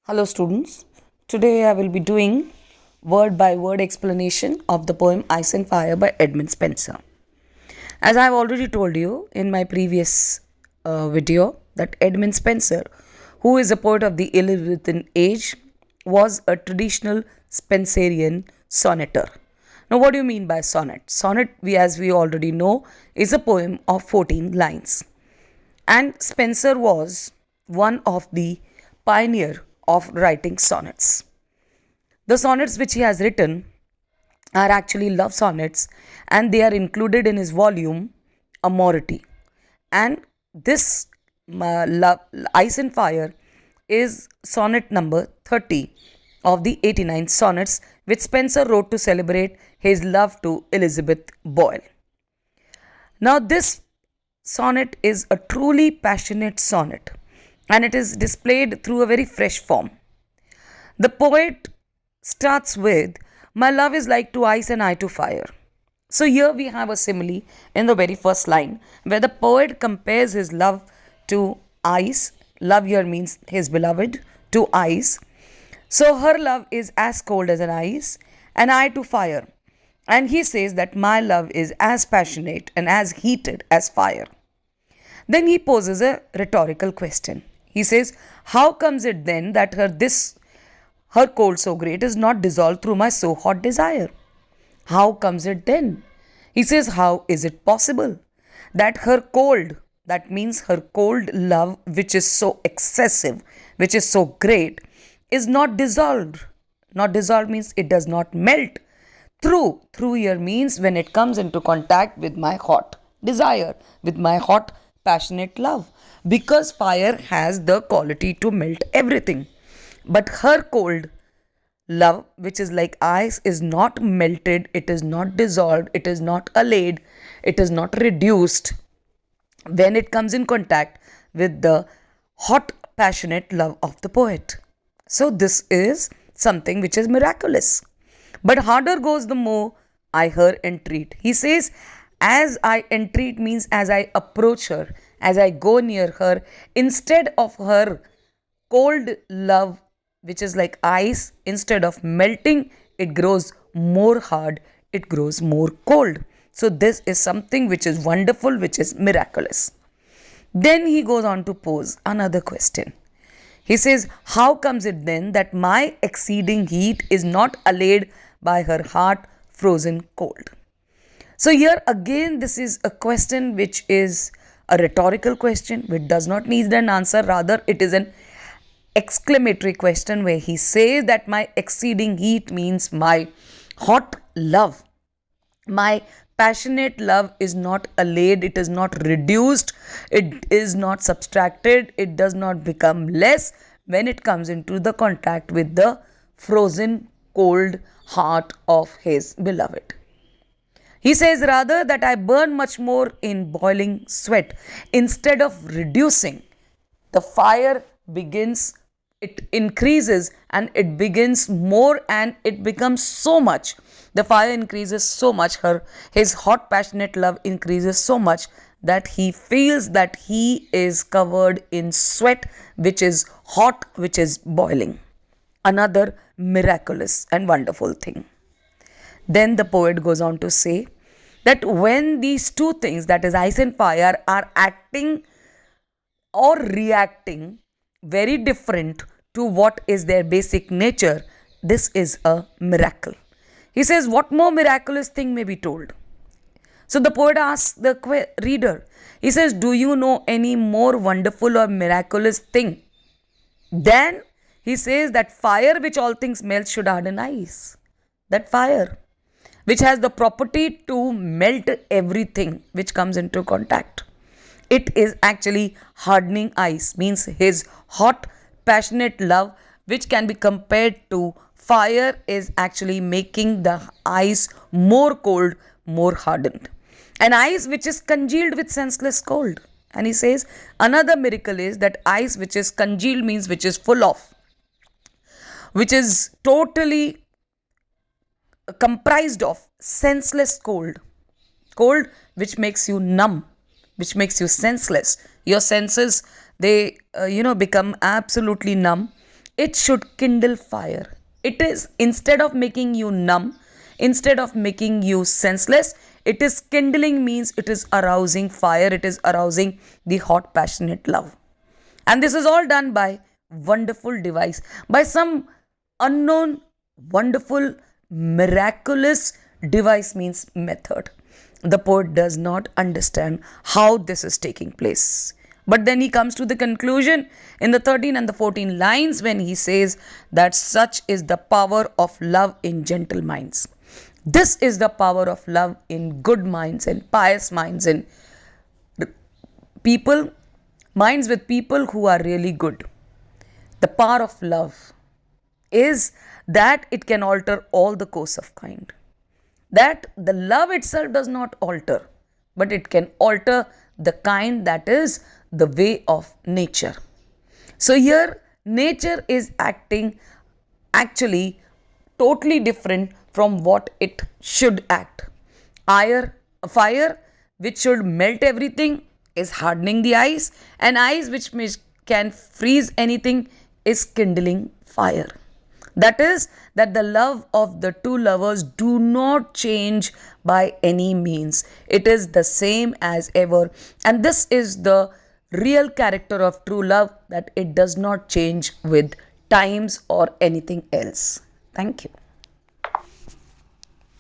Hello students, today I will be doing word by word explanation of the poem Ice and Fire by Edmund Spenser. As I have already told you in my previous video that Edmund Spenser, who is a poet of the Elizabethan age, was a traditional Spenserian sonneter. Now what do you mean by sonnet? Sonnet, as we already know, is a poem of 14 lines. And Spenser was one of the pioneer of writing sonnets. The sonnets which he has written are actually love sonnets and they are included in his volume Amority. And this love, Ice and Fire is sonnet number 30 of the 89 sonnets which Spenser wrote to celebrate his love to Elizabeth Boyle. Now this sonnet is a truly passionate sonnet and it is displayed through a very fresh form. The poet starts with, "My love is like to ice and I to fire." So here we have a simile in the very first line where the poet compares his love to ice. Love here means his beloved to ice. So her love is as cold as an ice and I to fire. And he says that my love is as passionate and as heated as fire. Then he poses a rhetorical question. He says, "How comes it then that her cold so great is not dissolved through my so hot desire?" How comes it then? He says, how is it possible that her cold, that means her cold love, which is so excessive, which is so great, is not dissolved? Not dissolved means it does not melt. Through here means when it comes into contact with my hot desire, with my hot passionate love, because fire has the quality to melt everything. But her cold love, which is like ice, is not melted, it is not dissolved, it is not allayed, it is not reduced when it comes in contact with the hot passionate love of the poet. So this is something which is miraculous. But harder goes the more I her entreat. He says, as I entreat means as I approach her, as I go near her, instead of her cold love, which is like ice, instead of melting, it grows more hard, it grows more cold. So this is something which is wonderful, which is miraculous. Then he goes on to pose another question. He says, how comes it then that my exceeding heat is not allayed by her heart frozen cold? So here again, this is a question which is a rhetorical question which does not need an answer. Rather, it is an exclamatory question where he says that my exceeding heat means my hot love, my passionate love is not allayed, it is not reduced, it is not subtracted, it does not become less when it comes into the contact with the frozen cold heart of his beloved. He says rather that I burn much more in boiling sweat. Instead of reducing, the fire begins, it increases and it begins more and it becomes so much. The fire increases so much, his hot passionate love increases so much that he feels that he is covered in sweat, which is hot, which is boiling. Another miraculous and wonderful thing. Then the poet goes on to say that when these two things, that is ice and fire, are acting or reacting very different to what is their basic nature, this is a miracle. He says, what more miraculous thing may be told? So the poet asks the reader, he says, do you know any more wonderful or miraculous thing? Then he says that fire which all things melt should harden ice. That fire which has the property to melt everything which comes into contact. It is actually hardening ice, means his hot, passionate love, which can be compared to fire, is actually making the ice more cold, more hardened. An ice which is congealed with senseless cold. And he says, another miracle is that ice which is congealed means which is full of, which is totally comprised of senseless cold. Cold which makes you numb, which makes you senseless. Your senses, they become absolutely numb it should kindle fire. It is, instead of making you numb, instead of making you senseless, it is kindling, means it is arousing fire, it is arousing the hot, passionate love. And this is all done by wonderful device, by some unknown, wonderful, miraculous device, means method. The poet does not understand how this is taking place. But then he comes to the conclusion in the 13 and the 14 lines when he says that such is the power of love in gentle minds. This is the power of love in good minds and pious minds, in people, minds with people who are really good. The power of love is that it can alter all the course of kind. That the love itself does not alter, but it can alter the kind, that is the way of nature. So here, nature is acting actually totally different from what it should act. Fire which should melt everything is hardening the ice, and ice which can freeze anything is kindling fire. That is, that the love of the two lovers do not change by any means. It is the same as ever. And this is the real character of true love, that it does not change with times or anything else. Thank you.